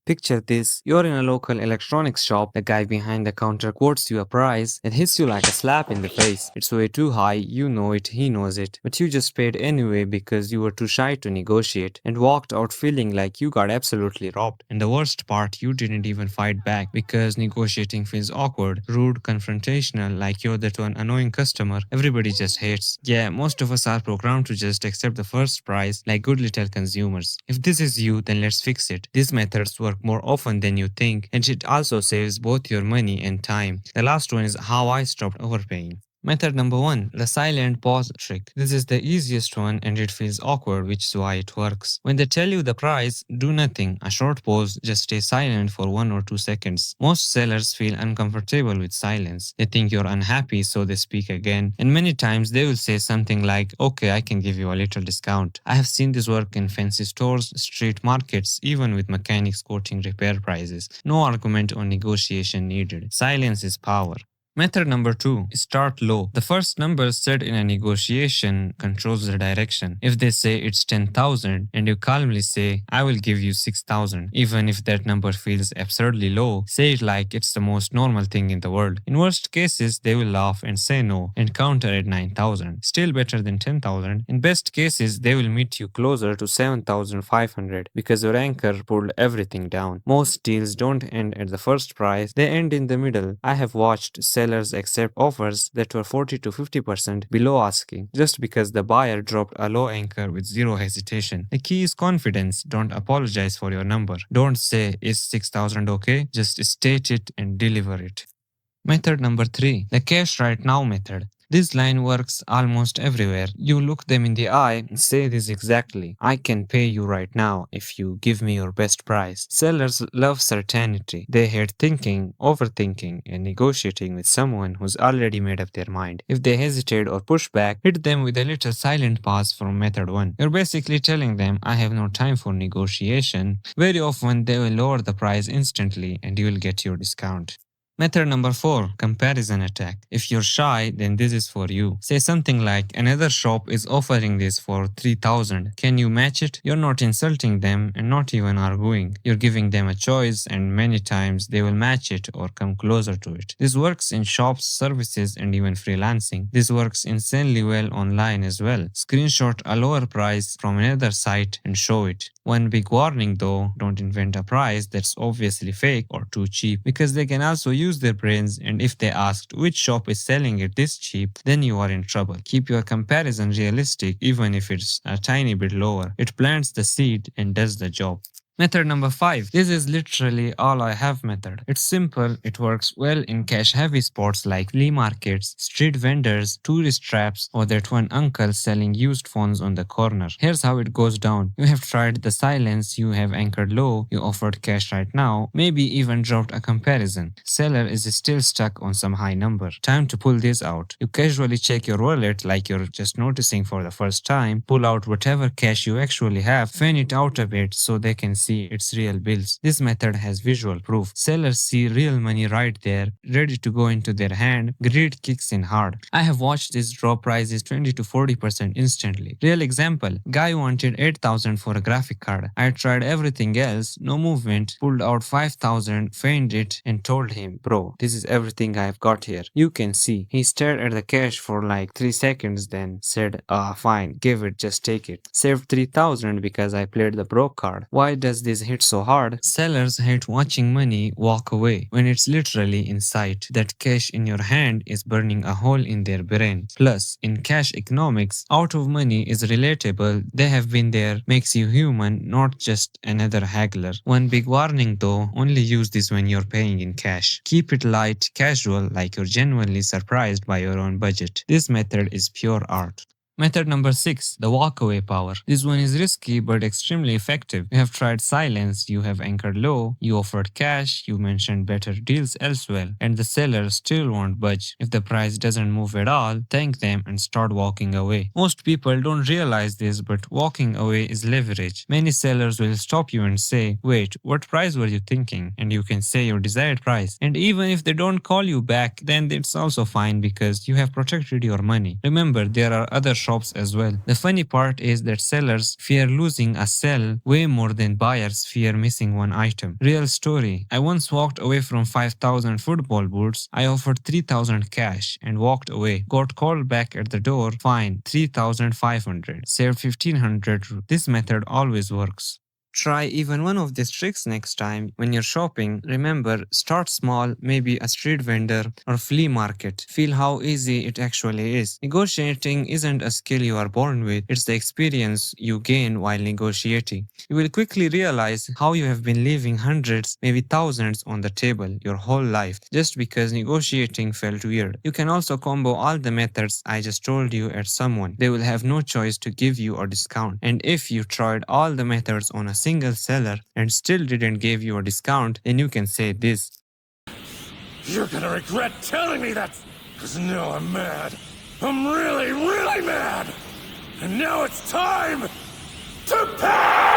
Picture this, you're in a local electronics shop, the guy behind the counter quotes you a price that hits you like a slap in the face. It's way too high, you know it, he knows it, but you just paid anyway because you were too shy to negotiate and walked out feeling like you got absolutely robbed. And the worst part, you didn't even fight back because negotiating feels awkward, rude, confrontational, like you're that one annoying customer everybody just hates. Yeah, most of us are programmed to just accept the first price like good little consumers. If this is you, then let's fix it. These methods work more often than you think, and it also saves both your money and time. The last one is how I stopped overpaying. Method number one, the silent pause trick. This is the easiest one and it feels awkward, which is why it works. When they tell you the price, do nothing. A short pause, just stay silent for 1 or 2 seconds. Most sellers feel uncomfortable with silence. They think you're unhappy, so they speak again. And many times they will say something like, okay, I can give you a little discount. I have seen this work in fancy stores, street markets, even with mechanics quoting repair prices. No argument or negotiation needed. Silence is power. Method number two, start low. The first number said in a negotiation controls the direction. If they say it's 10,000 and you calmly say, I will give you 6,000, even if that number feels absurdly low, say it like it's the most normal thing in the world. In worst cases, they will laugh and say no and counter at 9,000. Still better than 10,000. In best cases, they will meet you closer to 7,500 because your anchor pulled everything down. Most deals don't end at the first price, they end in the middle. I have watched sellers accept offers that were 40 to 50% below asking just because the buyer dropped a low anchor with zero hesitation. The key is confidence. Don't apologize for your number. Don't say, is 6,000 okay? Just state it and deliver it. Method number three, the cash right now method. This line works almost everywhere. You look them in the eye and say this exactly. I can pay you right now if you give me your best price. Sellers love certainty. They hate thinking, overthinking, and negotiating with someone who's already made up their mind. If they hesitate or push back, hit them with a little silent pause from method one. You're basically telling them, I have no time for negotiation. Very often, they will lower the price instantly and you will get your discount. Method number four, comparison attack. If you're shy, then this is for you. Say something like, another shop is offering this for 3,000. Can you match it? You're not insulting them and not even arguing. You're giving them a choice and many times they will match it or come closer to it. This works in shops, services, and even freelancing. This works insanely well online as well. Screenshot a lower price from another site and show it. One big warning though, don't invent a price that's obviously fake or too cheap because they can also use their brains, and if they asked which shop is selling it this cheap, then you are in trouble. Keep your comparison realistic even if it's a tiny bit lower. It plants the seed and does the job. Method number five. This is literally all I have method. It's simple, it works well in cash heavy spots like flea markets, street vendors, tourist traps, or that one uncle selling used phones on the corner. Here's how it goes down. You have tried the silence, you have anchored low, you offered cash right now, maybe even dropped a comparison. Seller is still stuck on some high number. Time to pull this out. You casually check your wallet like you're just noticing for the first time, pull out whatever cash you actually have, fan it out a bit so they can see its real bills. This method has visual proof. Sellers see real money right there, ready to go into their hand. Greed kicks in hard. I have watched this drop prices 20 to 40% instantly. Real example, guy wanted 8,000 for a graphic card. I tried everything else, no movement, pulled out 5,000, feigned it, and told him, bro, this is everything I've got here. You can see. He stared at the cash for like 3 seconds, then said, fine, give it, just take it. Saved 3,000 because I played the broke card. Why does this hit so hard? Sellers hate watching money walk away when it's literally in sight. That cash in your hand is burning a hole in their brain. Plus, in cash economics, out of money is relatable. They have been there, makes you human, not just another haggler. One big warning though, only use this when you're paying in cash. Keep it light, casual, like you're genuinely surprised by your own budget. This method is pure art. Method number six, the walkaway power. This one is risky but extremely effective. You have tried silence, you have anchored low, you offered cash, you mentioned better deals elsewhere, and the seller still won't budge. If the price doesn't move at all, thank them and start walking away. Most people don't realize this, but walking away is leverage. Many sellers will stop you and say, wait, what price were you thinking? And you can say your desired price. And even if they don't call you back, then it's also fine because you have protected your money. Remember, there are other shops as well. The funny part is that sellers fear losing a sale way more than buyers fear missing one item. Real story. I once walked away from 5,000 football boots. I offered 3,000 cash and walked away. Got called back at the door. Fine, 3,500. Saved 1,500. This method always works. Try even one of these tricks next time when you're shopping. Remember, start small, maybe a street vendor or flea market. Feel how easy it actually is. Negotiating isn't a skill you are born with, it's the experience you gain while negotiating. You will quickly realize how you have been leaving hundreds, maybe thousands on the table your whole life just because negotiating felt weird. You can also combo all the methods I just told you at someone. They will have no choice to give you a discount. And if you tried all the methods on a single seller and still didn't give you a discount, then you can say this. You're gonna regret telling me that! Cause now I'm mad. I'm really, really mad! And now it's time to pay!